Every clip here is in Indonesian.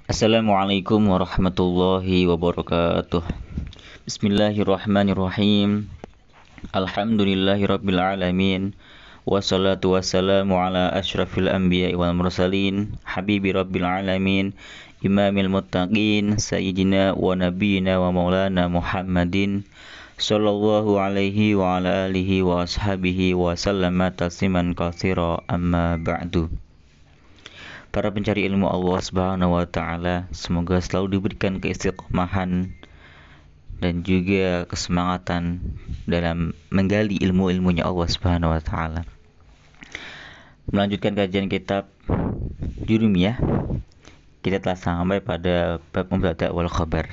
Assalamualaikum warahmatullahi wabarakatuh. Bismillahirrahmanirrahim. Alhamdulillahirabbil alamin. Wassalatu wassalamu ala asyrafil anbiya'i wal mursalin, habibi rabbil alamin, imamil muttaqin, sayyidina wa nabiyyina wa maulana Muhammadin sallallahu alaihi wa ala alihi wa ashabihi wa sallama tasliman katsira, amma ba'du. Para pencari ilmu Allah Subhanahu wa taala, semoga selalu diberikan keistiqomahan dan juga kesemangatan dalam menggali ilmu-ilmunya Allah Subhanahu wa taala. Melanjutkan kajian kitab Jurumiyah, kita telah sampai pada bab mubtada' wal khabar.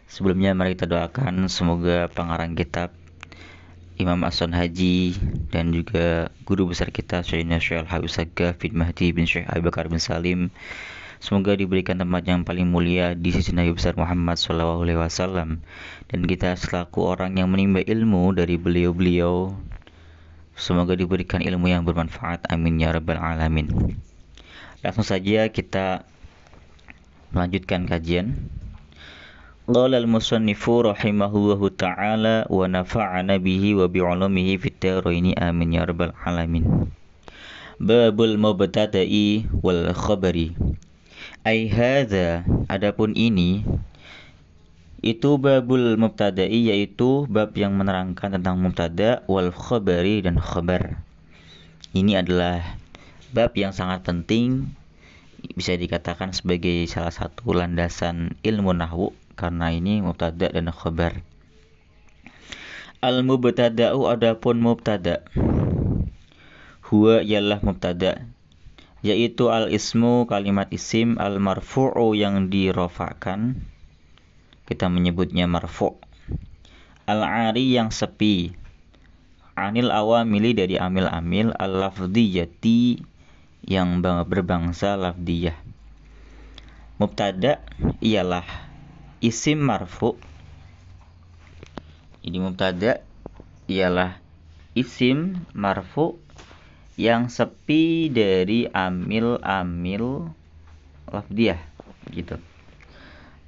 Sebelumnya mari kita doakan semoga pengarang kitab Imam Ahsan Haji dan juga guru besar kita Syekhina Syekh Al-Habib Saggaf bin Mahdi bin Syekh Abi Bakar bin Salim, semoga diberikan tempat yang paling mulia di sisi Nabi besar Muhammad SAW, dan kita selaku orang yang menimba ilmu dari beliau-beliau, semoga diberikan ilmu yang bermanfaat, amin ya rabbal alamin. Langsung saja kita melanjutkan kajian. Qala al-musannifu rahimahullahu ta'ala wa nafa'ana bihi wa bi'ulumihi fit dharaini, amin ya rabbal alamin. Babul mubtada'i wal khabari. Ai hadza, adapun ini, itu babul mubtada'i, yaitu bab yang menerangkan tentang mubtada' wal khabari dan khabar. Ini adalah bab yang sangat penting, bisa dikatakan sebagai salah satu landasan ilmu nahwu, karena ini mubtada' dan khabar. Al-mubtada'u, adapun mubtada', huwa ialah mubtada', yaitu al-ismu, kalimat isim, al-marfu'u, yang dirofa'kan, kita menyebutnya marfu', al-ari, yang sepi, anil awamili, dari amil-amil, al-lafdiyati, yang berbangsa lafdiyah. Mubtada' ialah isim marfu'. Ini mubtada' ialah isim marfu' yang sepi dari amil-amil lafdiyah, gitu.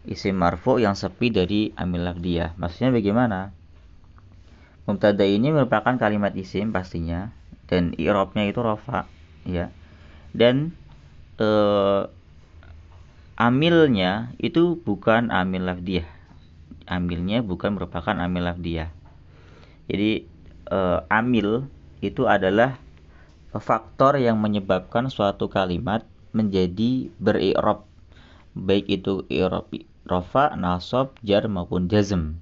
Isim marfu' yang sepi dari amil lafdiyah. Maksudnya bagaimana? Mubtada' ini merupakan kalimat isim pastinya, dan i'rabnya itu rafa, ya. Dan amilnya itu bukan amil lafdiyah. Amilnya bukan merupakan amil lafdiyah. Jadi amil itu adalah faktor yang menyebabkan suatu kalimat menjadi beri'rab, baik itu i'rab rafa, nasab, jar maupun jazm.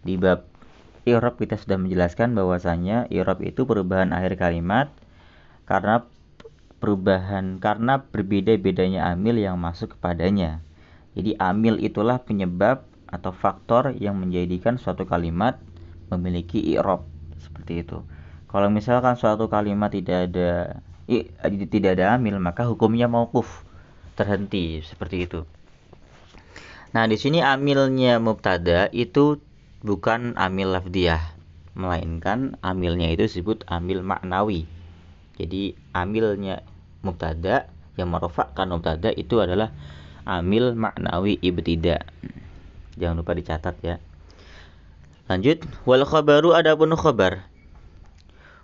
Di bab i'rab kita sudah menjelaskan bahwasanya i'rab itu perubahan akhir kalimat karena berbeda-bedanya amil yang masuk kepadanya. Jadi amil itulah penyebab atau faktor yang menjadikan suatu kalimat memiliki i'rab, seperti itu. Kalau misalkan suatu kalimat tidak ada amil, maka hukumnya mauquf, terhenti, seperti itu. Nah, di sini amilnya mubtada itu bukan amil lafdiyah, melainkan amilnya itu disebut amil maknawi. Jadi amilnya mubtada yang merofakkan mubtada itu adalah amil maknawi ibtida. Jangan lupa dicatat ya. Lanjut, wal khabaru, adapun khabar,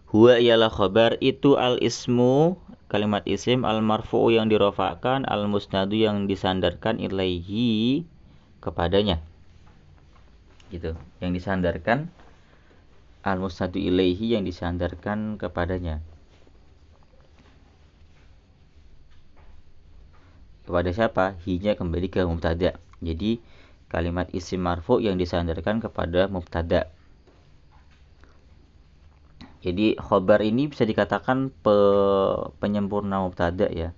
huwa ialah khabar itu al ismu, kalimat isim, al marfu'u, yang dirofakkan, al musnadu, yang disandarkan, ilaihi, kepadanya, gitu. Yang disandarkan, al musnadu ilaihi, yang disandarkan kepadanya. Kepada siapa? Hinya kembali ke mubtada. Jadi kalimat isim marfu yang disandarkan kepada mubtada. Jadi khobar ini bisa dikatakan penyempurna mubtada, ya.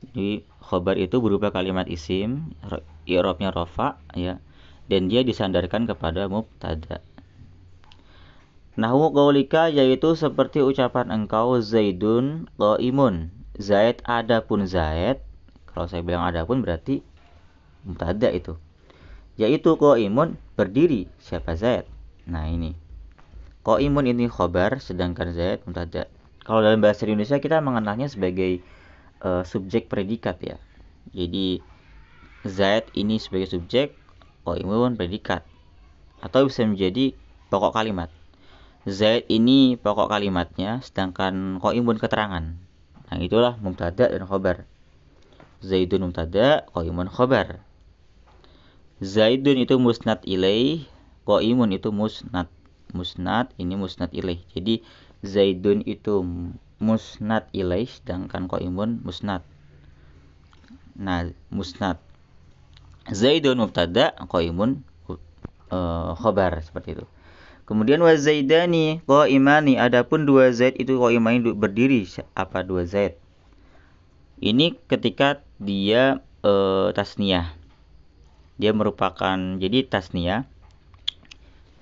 Jadi khobar itu berupa kalimat isim, i'rabnya rafa, ya, dan dia disandarkan kepada mubtada. Nahwu qaulika, yaitu seperti ucapan engkau, Zaidun qaimun, Zaid, adapun Zaid. Kalau saya bilang adapun berarti mubtada itu. Yaitu qaimun, berdiri, siapa? Zaid. Nah, ini qaimun ini khobar, sedangkan Zaid mubtada. Kalau dalam bahasa Indonesia kita mengenalnya sebagai subjek predikat, ya. Jadi Zaid ini sebagai subjek, qaimun predikat, atau bisa menjadi pokok kalimat. Zaid ini pokok kalimatnya, sedangkan qaimun keterangan. Nah, itulah mubtada dan khobar. Zaidun mubtada, qaimun khobar. Zaidun itu musnad ilaih, qaimun itu musnad. Musnad ini musnad ilaih. Jadi Zaidun itu musnad ilaih, sedangkan qaimun musnad. Nah, musnad. Zaidun mubtada, qaimun khobar, seperti itu. Kemudian wa zaidani qaimani, adapun dua zaid itu qaimani berdiri. Apa dua zaid? Ini ketika dia tasniyah. Dia merupakan jadi tasniyah.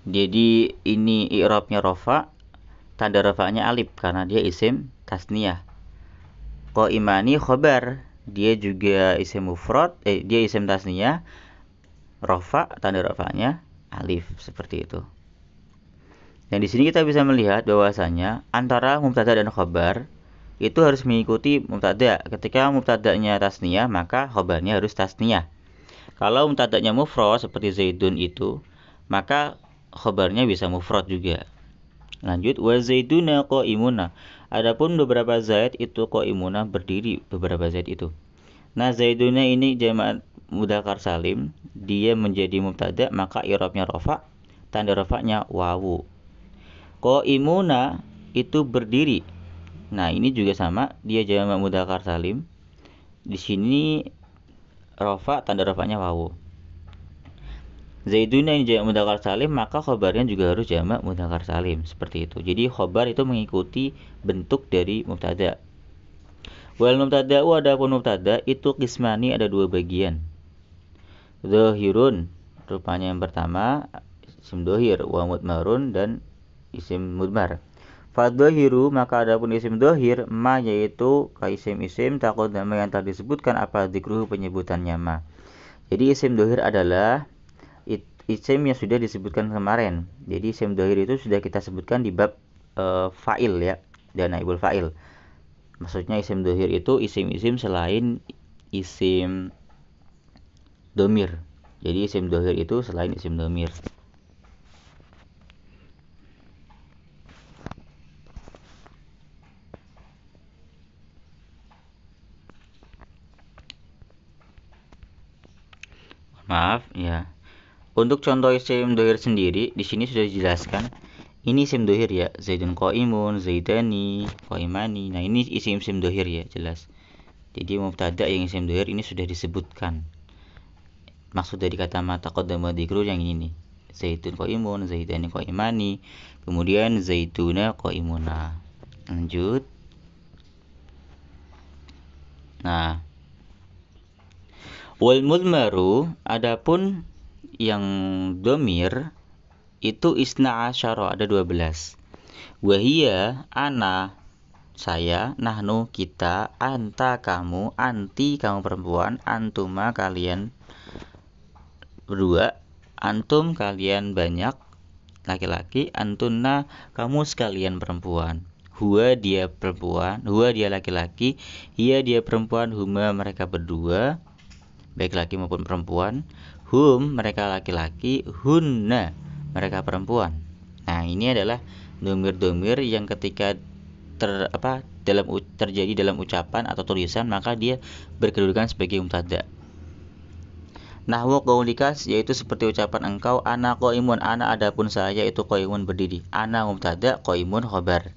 Jadi ini i'rabnya rafa, tanda rafa'nya alif karena dia isim tasniyah. Qaimani khobar, dia juga isim mufrad, dia isim tasniyah, rafa, tanda rafa'nya alif, seperti itu. Dan di sini kita bisa melihat bahwasanya antara mubtada dan khobar itu harus mengikuti mubtada. Ketika mubtadanya tasniyah, maka khobarnya harus tasniyah. Kalau mubtadanya mufrad seperti Zaidun itu, maka khobarnya bisa mufrad juga. Lanjut, wa zaiduna qaimuna. Adapun beberapa zaid itu qaimuna berdiri, beberapa zaid itu. Nah, zaiduna ini jamak mudzakkar salim, dia menjadi mubtada, maka i'rabnya rafa, tanda rafa'nya wawu. Qaimuna itu berdiri. Nah, ini juga sama, dia jamak mudzakkar salim. Di sini rafa, tanda rafa'nya wawu. Zaiduna ini jamak mudzakkar salim, maka khobarnya juga harus jamak mudzakkar salim, seperti itu. Jadi khobar itu mengikuti bentuk dari mubtada. Wal mubtada'u, adapun mubtada itu qismani, ada dua bagian. Dzahirun, rupanya yang pertama isim dzahir, wa mudmarun, dan isim mudmar. Fadzahiru, maka adapun isim dzahir ma, yaitu isim-isim taqaddama yang telah disebutkan apa dzikruhu, penyebutannya ma. Jadi isim dzahir adalah isim yang sudah disebutkan kemarin. Jadi isim dzahir itu sudah kita sebutkan di bab fa'il ya, dan naibul fa'il. Maksudnya isim dzahir itu isim-isim selain isim domir. Jadi isim dzahir itu selain isim domir. Maaf ya. Untuk contoh isim dhohir sendiri di sini sudah dijelaskan. Ini isim dhohir ya, Zaidun qaimun, Zaidani, qaimani. Nah, ini isim-isim dhohir ya, jelas. Jadi mubtada yang isim dhohir ini sudah disebutkan. Maksud dari kata ma taqaddama dzikru yang ini nih. Zaidun qaimun, Zaidani qaimani, kemudian Zaiduna qaimuna. Lanjut. Nah, wal mudmaru, adapun yang domir itu isna asyara, ada 12. Wahia, ana, saya, nahnu, kita, anta, kamu, anti, kamu perempuan, antuma, kalian berdua, antum, kalian banyak laki-laki, antunna, kamu sekalian perempuan, huwa, dia perempuan, huwa, dia laki-laki, hiya, dia perempuan, huma, mereka berdua, baik laki maupun perempuan, hum, mereka laki-laki, hunna, mereka perempuan. Nah, ini adalah domir-domir yang ketika terjadi dalam ucapan atau tulisan, maka dia berkedudukan sebagai mubtada. Nahwu qaulika, yaitu seperti ucapan engkau, ana qaimun, ana adapun saya itu qaimun berdiri. Ana mubtada, qaimun khobar.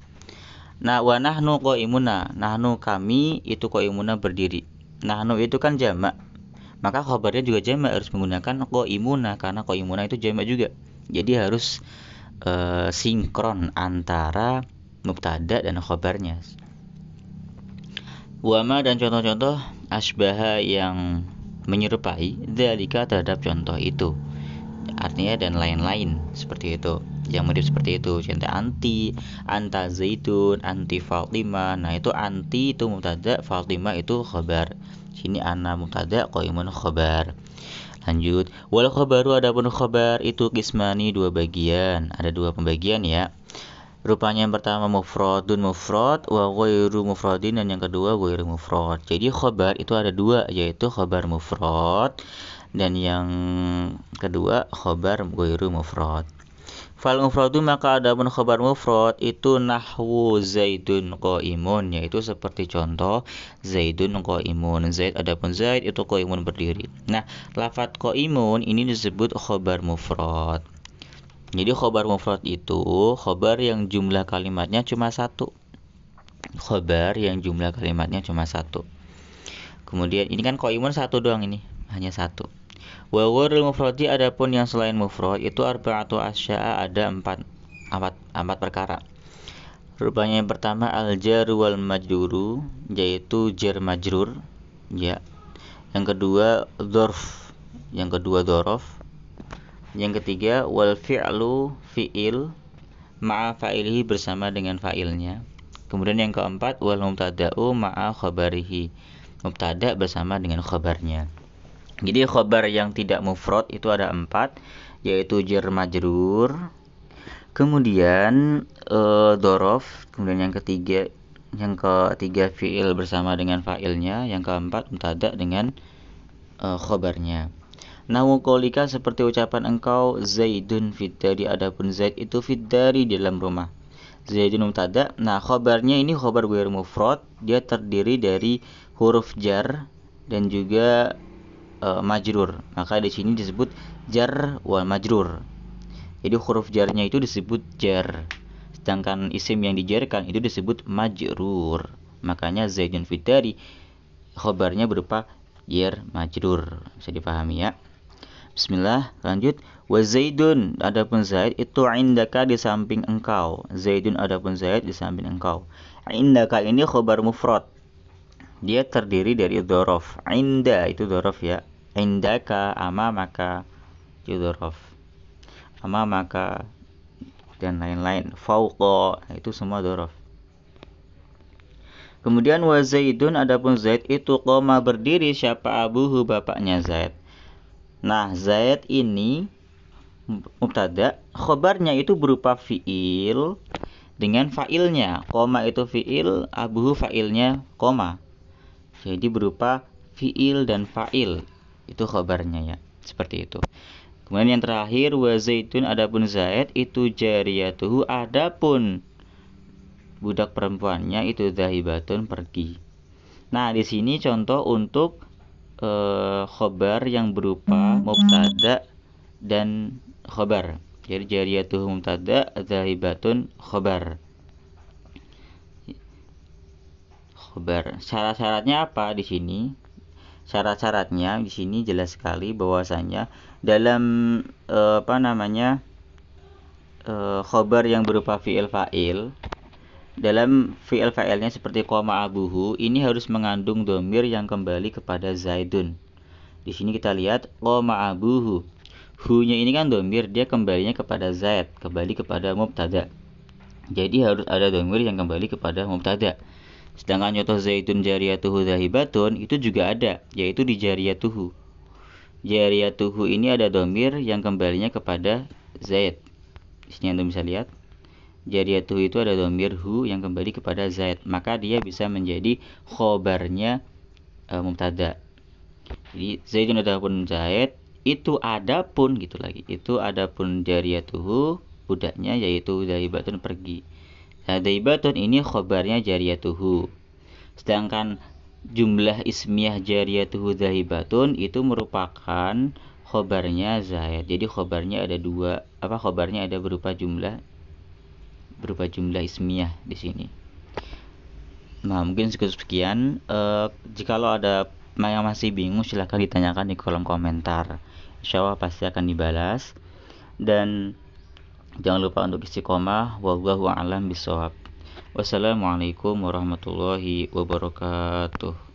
Nah, wa nahnu qaimuna, nahnu kami itu qaimuna berdiri. Nahnu itu kan jamak, maka khobarnya juga jamak, harus menggunakan qaimuna karena qaimuna itu jamak juga. Jadi harus sinkron antara mubtada dan khobarnya. Wama, dan contoh-contoh asbaha yang menyerupai dzalika terhadap contoh itu. Artinya dan lain-lain seperti itu. Yang mirip seperti itu. Contoh anti, anta zaitun, anti Fatimah. Nah, itu anti itu mubtada, Fatimah itu khobar. Sini ana mubtada, qaimun khobar. Lanjut, wal khobaru, adapun khobar itu qismani, dua bagian. Ada dua pembagian ya. Rupanya yang pertama mufradun mufrad, wa ghairu mufradin, dan yang kedua ghairu mufrad. Jadi khobar itu ada dua, yaitu khobar mufrad dan yang kedua khobar ghairu mufrad. Fal mufradu, maka adapun khobar mufrad itu nahwu zaidun qaimun, yaitu seperti contoh zaidun qaimun. Zaid, adapun zaid itu qaimun berdiri. Nah, lafadz qaimun ini disebut khobar mufrad. Jadi khobar mufrad itu khobar yang jumlah kalimatnya cuma satu. Khobar yang jumlah kalimatnya cuma satu. Kemudian ini kan qaimun satu doang, ini hanya satu. Wa ghairul mufradi, adapun yang selain mufrad itu arba'atu asya'a, ada empat perkara. Rupanya yang pertama al-jar wal majruru, yaitu jar majrur, ya. Yang kedua dzarf, yang kedua dzaraf. Yang ketiga wal fi'lu, fi'il ma'a fa'ilihi, bersama dengan fa'ilnya. Kemudian yang keempat wal mubtada'u ma'a khabarihi, mubtada bersama dengan khabarnya. Jadi khabar yang tidak mufrad itu ada 4, yaitu jar majrur, kemudian dzaraf, kemudian yang ketiga fi'il bersama dengan fa'ilnya, yang keempat mubtada dengan khabarnya. Nahu qaulika, seperti ucapan engkau zaidun fiddari, adapun zaid itu fiddari, di dalam rumah. Zaidun mubtada. Nah, khabarnya ini khabar ghair mufrad, dia terdiri dari huruf jar dan juga majrur. Maka di sini disebut jar wal majrur. Jadi huruf jarnya itu disebut jar, sedangkan isim yang dijarkan itu disebut majrur. Makanya zaidun fiddari khabarnya berupa jar majrur. Bisa dipahami ya? Bismillah, lanjut. Wa zaidun, adapun zaid itu indaka, di samping engkau. Zaidun, adapun zaid di samping engkau. Indaka ini khabar mufrad, dia terdiri dari dzaraf. Inda itu dzaraf ya. Indaka, amamaka itu dzaraf. Amamaka dan lain-lain. Fauqa itu semua dzaraf. Kemudian wa zaidun, adapun zaid itu qoma, berdiri, siapa abuhu, bapaknya zaid. Nah, zaid ini mubtada, khobarnya itu berupa fi'il dengan fa'ilnya. Koma itu fi'il, abuhu fa'ilnya koma. Jadi berupa fi'il dan fa'il, itu khobarnya ya, seperti itu. Kemudian yang terakhir wa zaitun, adapun zaid itu jariyatuhu, adapun budak perempuannya itu zahibatun, pergi. Nah, di sini contoh untuk khobar yang berupa mubtada dan khobar. Jadi jariyatuhu mubtada, zahibatun khobar. Khobar. Syarat-syaratnya apa di sini? Syarat-syaratnya di sini jelas sekali bahwasanya dalam khobar yang berupa fi'il fa'il, dalam fi'il fa'ilnya seperti koma abuhu, ini harus mengandung dhamir yang kembali kepada zaidun. Di sini kita lihat koma abuhu, hu-nya ini kan dhamir, dia kembalinya kepada zaid, kembali kepada mubtada. Jadi harus ada dhamir yang kembali kepada mubtada. Sedangkan contoh zaidun jariyatuhu zahibatun itu juga ada, yaitu di jariyatuhu. Jariyatuhu ini ada dhamir yang kembalinya kepada zaid. Di sini Anda bisa lihat. Jariyatuhu itu ada dhamir hu yang kembali kepada zaid, maka dia bisa menjadi khobarnya mubtada. Jadi zaidun adapun zaid, itu adapun gitu lagi. Itu adapun jariyatuhu, budaknya yaitu zahibatun, pergi. Nah, zahibatun ini khobarnya jariyatuhu. Sedangkan jumlah ismiyah jariyatuhu zahibatun itu merupakan khobarnya zaid. Jadi khobarnya ada dua, khobarnya ada berupa jumlah ismiyah di sini. Nah, mungkin sekian. Jikalau ada yang masih bingung, silahkan ditanyakan di kolom komentar. Insyaallah pasti akan dibalas. Dan jangan lupa untuk istiqomah. Wallahu a'lam bishawab. Wassalamualaikum warahmatullahi wabarakatuh.